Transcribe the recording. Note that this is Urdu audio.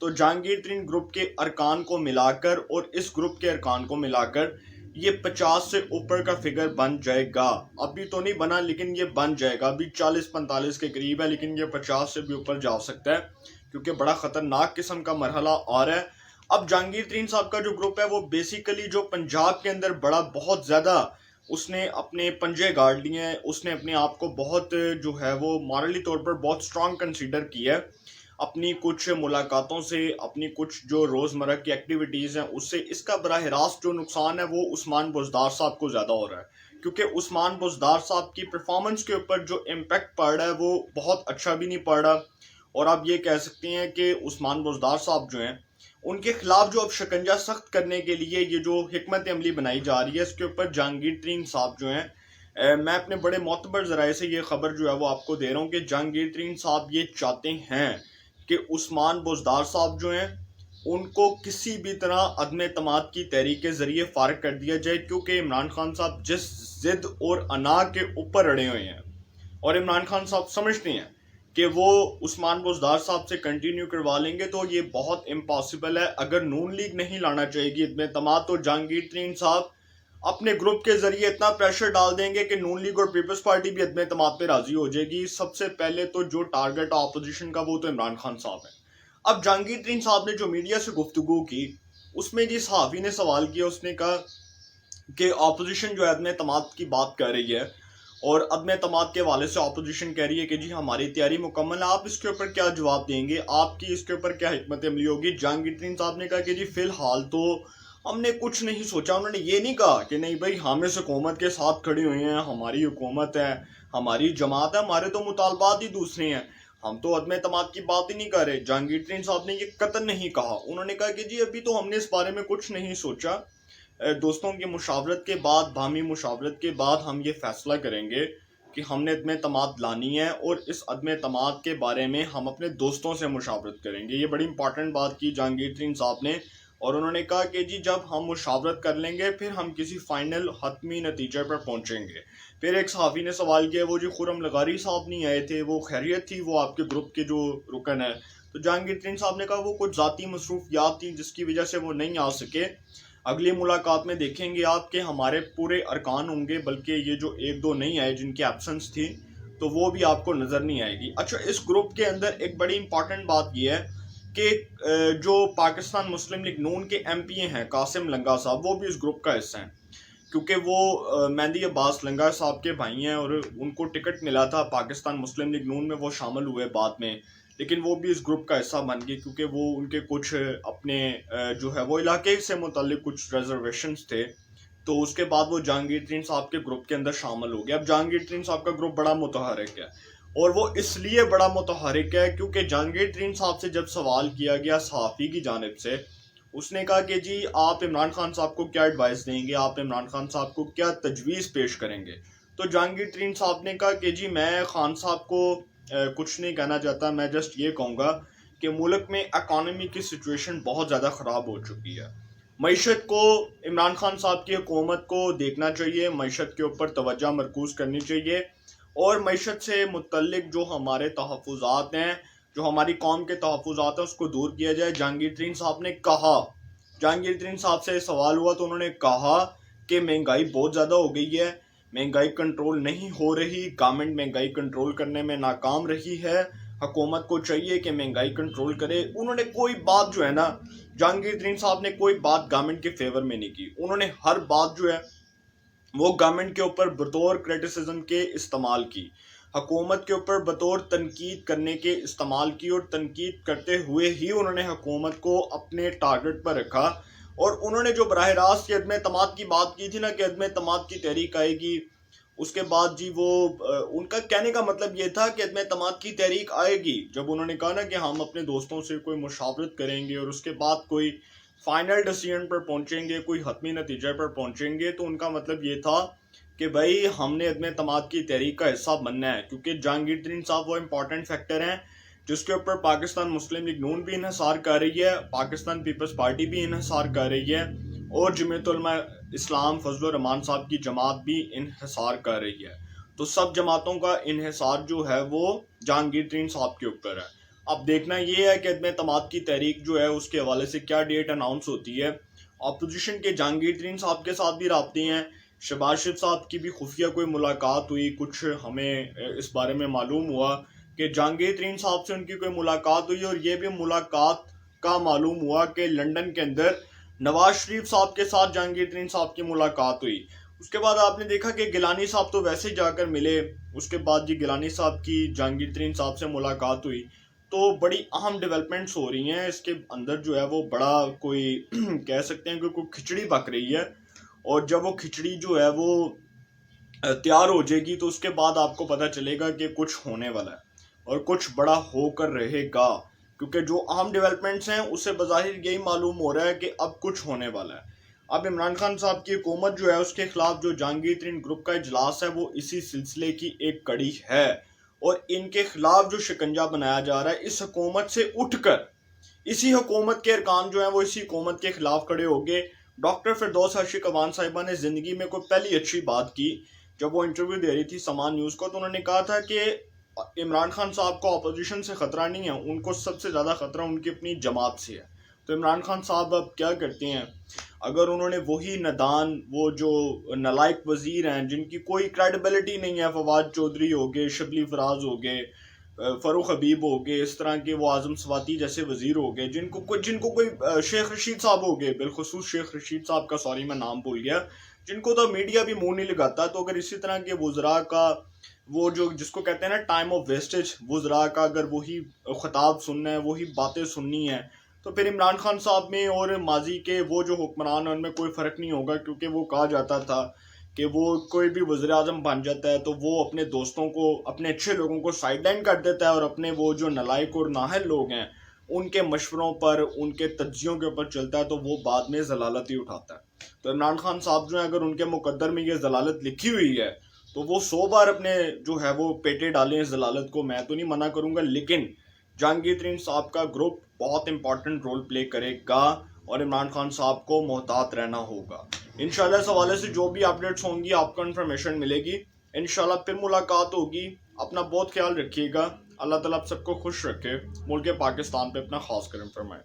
تو جہانگیر ترین گروپ کے ارکان کو ملا کر اور اس گروپ کے ارکان کو ملا کر یہ 50 سے اوپر کا فگر بن جائے گا. ابھی تو نہیں بنا لیکن یہ بن جائے گا. ابھی 40-45 کے قریب ہے لیکن یہ 50 سے بھی اوپر جا سکتا ہے کیونکہ بڑا خطرناک قسم کا مرحلہ آ رہا ہے. اب جہانگیر ترین صاحب کا جو گروپ ہے وہ بیسیکلی جو پنجاب کے اندر بہت زیادہ اس نے اپنے پنجے گاڑ لیے ہیں, اس نے اپنے آپ کو بہت جو ہے وہ مارلی طور پر بہت سٹرونگ کنسیڈر کیا ہے. اپنی کچھ ملاقاتوں سے, اپنی کچھ جو روزمرہ کی ایکٹیویٹیز ہیں اس سے اس کا براہ راست جو نقصان ہے وہ عثمان بزدار صاحب کو زیادہ ہو رہا ہے, کیونکہ عثمان بزدار صاحب کی پرفارمنس کے اوپر جو امپیکٹ پڑ رہا ہے وہ بہت اچھا بھی نہیں پڑ رہا. اور آپ یہ کہہ سکتے ہیں کہ عثمان بزدار صاحب جو ہیں ان کے خلاف جو اب شکنجہ سخت کرنے کے لیے یہ جو حکمت عملی بنائی جا رہی ہے اس کے اوپر جہانگیر ترین صاحب جو ہیں, میں اپنے بڑے معتبر ذرائع سے یہ خبر جو ہے وہ آپ کو دے رہا ہوں کہ جہانگیر ترین صاحب یہ چاہتے ہیں کہ عثمان بزدار صاحب جو ہیں ان کو کسی بھی طرح عدم اعتماد کی تحریک کے ذریعے فارغ کر دیا جائے, کیونکہ عمران خان صاحب جس ضد اور انا کے اوپر اڑے ہوئے ہیں اور عمران خان صاحب سمجھتے ہیں کہ وہ عثمان بزدار صاحب سے کنٹینیو کروا لیں گے تو یہ بہت امپاسبل ہے. اگر نون لیگ نہیں لانا چاہے گی عدم اعتماد تو جہانگیر ترین صاحب اپنے گروپ کے ذریعے اتنا پریشر ڈال دیں گے کہ نون لیگ اور پیپلز پارٹی بھی عدم اعتماد پہ راضی ہو جائے گی. سب سے پہلے تو جو ٹارگٹ اپوزیشن کا وہ تو عمران خان صاحب ہے. اب جہانگیر ترین صاحب نے جو میڈیا سے گفتگو کی اس میں جس صحافی نے سوال کیا اس نے کہا کہ اپوزیشن جو عدم اعتماد کی بات کر رہی ہے اور عدم اعتماد کے حوالے سے اپوزیشن کہہ رہی ہے کہ جی ہماری تیاری مکمل ہے, آپ اس کے اوپر کیا جواب دیں گے, آپ کی اس کے اوپر کیا حکمت عملی ہوگی. جہانگیر ترین صاحب نے کہا کہ جی فی الحال تو ہم نے کچھ نہیں سوچا. انہوں نے یہ نہیں کہا کہ نہیں بھائی ہم اس حکومت کے ساتھ کھڑے ہوئے ہیں, ہماری حکومت ہے, ہماری جماعت ہے, ہمارے تو مطالبات ہی دوسرے ہیں, ہم تو عدم اعتماد کی بات ہی نہیں کر رہے. جہانگیر ترین صاحب نے یہ قطعاً نہیں کہا. انہوں نے کہا کہ جی ابھی تو ہم نے اس بارے میں کچھ نہیں سوچا, دوستوں کی مشاورت کے بعد, باہمی مشاورت کے بعد ہم یہ فیصلہ کریں گے کہ ہم نے عدم اعتماد لانی ہے اور اس عدم اعتماد کے بارے میں ہم اپنے دوستوں سے مشاورت کریں گے. یہ بڑی امپورٹنٹ بات کی جہانگیر ترین صاحب نے, اور انہوں نے کہا کہ جی جب ہم مشاورت کر لیں گے پھر ہم کسی فائنل حتمی نتیجے پر پہنچیں گے. پھر ایک صحافی نے سوال کیا وہ جو خرم لغاری صاحب نہیں آئے تھے, وہ خیریت تھی, وہ آپ کے گروپ کے جو رکن ہے؟ تو جہانگیر ترین صاحب نے کہا وہ کچھ ذاتی مصروفیات تھیں جس کی وجہ سے وہ نہیں آ سکے. اگلی ملاقات میں دیکھیں گے آپ کہ ہمارے پورے ارکان ہوں گے, بلکہ یہ جو ایک دو نہیں آئے جن کی ایبسنس تھی تو وہ بھی آپ کو نظر نہیں آئے گی. اچھا, اس گروپ کے اندر ایک بڑی امپورٹنٹ بات یہ ہے کہ جو پاکستان مسلم لیگ نون کے ایم پی ہیں قاسم لنگا صاحب, وہ بھی اس گروپ کا حصہ ہیں, کیونکہ وہ مہندی عباس لنگا صاحب کے بھائی ہیں اور ان کو ٹکٹ ملا تھا پاکستان مسلم لیگ نون میں, وہ شامل ہوئے بعد میں, لیکن وہ بھی اس گروپ کا حصہ بن گئے کیونکہ وہ ان کے کچھ اپنے جو ہے وہ علاقے سے متعلق کچھ ریزرویشنز تھے, تو اس کے بعد وہ جہانگیر ترین صاحب کے گروپ کے اندر شامل ہو گیا. اب جہانگیر ترین صاحب کا گروپ بڑا متحرک ہے, اور وہ اس لیے بڑا متحرک ہے کیونکہ جہانگیر ترین صاحب سے جب سوال کیا گیا صحافی کی جانب سے, اس نے کہا کہ جی آپ عمران خان صاحب کو کیا ایڈوائس دیں گے, آپ عمران خان صاحب کو کیا تجویز پیش کریں گے. تو جہانگیر ترین صاحب نے کہا کہ جی میں خان صاحب کو کچھ نہیں کہنا چاہتا, میں جسٹ یہ کہوں گا کہ ملک میں اکانومی کی سچویشن بہت زیادہ خراب ہو چکی ہے. معیشت کو عمران خان صاحب کی حکومت کو دیکھنا چاہیے, معیشت کے اوپر توجہ مرکوز کرنی چاہیے, اور معیشت سے متعلق جو ہمارے تحفظات ہیں, جو ہماری قوم کے تحفظات ہیں, اس کو دور کیا جائے. جہانگیر ترین صاحب نے کہا, جہانگیر ترین صاحب سے سوال ہوا تو انہوں نے کہا کہ مہنگائی بہت زیادہ ہو گئی ہے, مہنگائی کنٹرول نہیں ہو رہی, گورنمنٹ مہنگائی کنٹرول کرنے میں ناکام رہی ہے, حکومت کو چاہیے کہ مہنگائی کنٹرول کرے. انہوں نے کوئی بات جو ہے نا, جہانگیر ترین صاحب نے کوئی بات گورنمنٹ کے فیور میں نہیں کی. انہوں نے ہر بات جو ہے وہ گورنمنٹ کے اوپر بطور کرٹیسزم کے استعمال کی, حکومت کے اوپر بطور تنقید کرنے کے استعمال کی, اور تنقید کرتے ہوئے ہی انہوں نے حکومت کو اپنے ٹارگٹ پر رکھا. اور انہوں نے جو براہ راست عدم اعتماد کی بات کی تھی نا کہ عدم اعتماد کی تحریک آئے گی, اس کے بعد جی وہ ان کا کہنے کا مطلب یہ تھا کہ عدم اعتماد کی تحریک آئے گی. جب انہوں نے کہا نا کہ ہم اپنے دوستوں سے کوئی مشاورت کریں گے اور اس کے بعد کوئی فائنل ڈیسیژن پر پہنچیں گے, کوئی حتمی نتیجے پر پہنچیں گے, تو ان کا مطلب یہ تھا کہ بھائی ہم نے عدم اعتماد کی تحریک کا حصہ بننا ہے. کیونکہ جہانگیر ترین صاحب وہ امپورٹنٹ فیکٹر ہیں جس کے اوپر پاکستان مسلم لیگ نون بھی انحصار کر رہی ہے, پاکستان پیپلز پارٹی بھی انحصار کر رہی ہے, اور جمعیت علماء اسلام فضل الرحمان صاحب کی جماعت بھی انحصار کر رہی ہے. تو سب جماعتوں کا انحصار جو ہے وہ جہانگیر ترین صاحب کے اوپر ہے. اب دیکھنا یہ ہے کہ عدم اعتماد کی تحریک جو ہے اس کے حوالے سے کیا ڈیٹ اناؤنس ہوتی ہے. اپوزیشن کے جہانگیر ترین صاحب کے ساتھ بھی رابطے ہیں. شہباز شریف صاحب کی بھی خفیہ کوئی ملاقات ہوئی, کچھ ہمیں اس بارے میں معلوم ہوا کہ جہانگیر ترین صاحب سے ان کی کوئی ملاقات ہوئی, اور یہ بھی ملاقات کا معلوم ہوا کہ لنڈن کے اندر نواز شریف صاحب کے ساتھ جہانگیر ترین صاحب کی ملاقات ہوئی. اس کے بعد آپ نے دیکھا کہ گیلانی صاحب تو ویسے ہی جا کر ملے, اس کے بعد جی گیلانی صاحب کی جہانگیر ترین صاحب سے ملاقات ہوئی. تو بڑی اہم ڈیولپمنٹس ہو رہی ہیں. اس کے اندر جو ہے وہ بڑا کوئی کہہ سکتے ہیں کہ کوئی کھچڑی پک رہی ہے, اور جب وہ کھچڑی جو ہے وہ تیار ہو جائے گی تو اس کے بعد آپ کو پتہ چلے گا کہ کچھ ہونے والا ہے اور کچھ بڑا ہو کر رہے گا, کیونکہ جو اہم ڈیولپمنٹس ہیں اس سے بظاہر یہی معلوم ہو رہا ہے کہ اب کچھ ہونے والا ہے. اب عمران خان صاحب کی حکومت جو ہے اس کے خلاف جو جہانگیر ترین گروپ کا اجلاس ہے وہ اسی سلسلے کی ایک کڑی ہے, اور ان کے خلاف جو شکنجہ بنایا جا رہا ہے اس حکومت سے اٹھ کر اسی حکومت کے ارکان جو ہیں وہ اسی حکومت کے خلاف کھڑے ہو گئے. ڈاکٹر فردوس عاشق اعوان صاحبہ نے زندگی میں کوئی پہلی اچھی بات کی جب وہ انٹرویو دے رہی تھی سمان نیوز کو, تو انہوں نے کہا تھا کہ عمران خان صاحب کو اپوزیشن سے خطرہ نہیں ہے, ان کو سب سے زیادہ خطرہ ان کی اپنی جماعت سے ہے. تو عمران خان صاحب اب کیا کرتے ہیں, اگر انہوں نے وہی ندان, وہ جو نالائق وزیر ہیں جن کی کوئی کریڈیبلٹی نہیں ہے, فواد چودھری ہو گئے, شبلی فراز ہو گئے, فاروق حبیب ہو گئے, اس طرح کے وہ اعظم سواتی جیسے وزیر ہو گئے, جن کو کوئی شیخ رشید صاحب ہو گئے, بالخصوص شیخ رشید صاحب کا سوری میں نام بھول گیا, جن کو تو میڈیا بھی منہ نہیں لگاتا. تو اگر اسی طرح کے وزراء کا وہ جو جس کو کہتے ہیں نا ٹائم آف ویسٹیج, وزراء کا اگر وہی خطاب سننا ہے, وہی باتیں سننی ہے, تو پھر عمران خان صاحب میں اور ماضی کے وہ جو حکمران ہیں ان میں کوئی فرق نہیں ہوگا. کیونکہ وہ کہا جاتا تھا کہ وہ کوئی بھی وزیر اعظم بن جاتا ہے تو وہ اپنے دوستوں کو, اپنے اچھے لوگوں کو سائڈ لائن کر دیتا ہے, اور اپنے وہ جو نالائق اور نااہل لوگ ہیں ان کے مشوروں پر, ان کے تجزیوں کے اوپر چلتا ہے, تو وہ بعد میں ضلالت ہی اٹھاتا ہے. تو عمران خان صاحب جو ہیں اگر ان کے مقدر میں یہ ضلالت لکھی ہوئی ہے تو وہ 100 بار اپنے جو ہے وہ پیٹے ڈالیں اس ضلالت کو, میں تو نہیں منع کروں گا, لیکن جہانگیر ترین صاحب کا گروپ بہت امپورٹنٹ رول پلے کرے گا اور عمران خان صاحب کو محتاط رہنا ہوگا. انشاءاللہ اس حوالے سے جو بھی اپڈیٹس ہوں گی آپ کو انفارمیشن ملے گی. انشاءاللہ پھر ملاقات ہوگی. اپنا بہت خیال رکھیے گا. اللہ تعالیٰ آپ سب کو خوش رکھے. ملک پاکستان پہ اپنا خاص کرم فرمائے.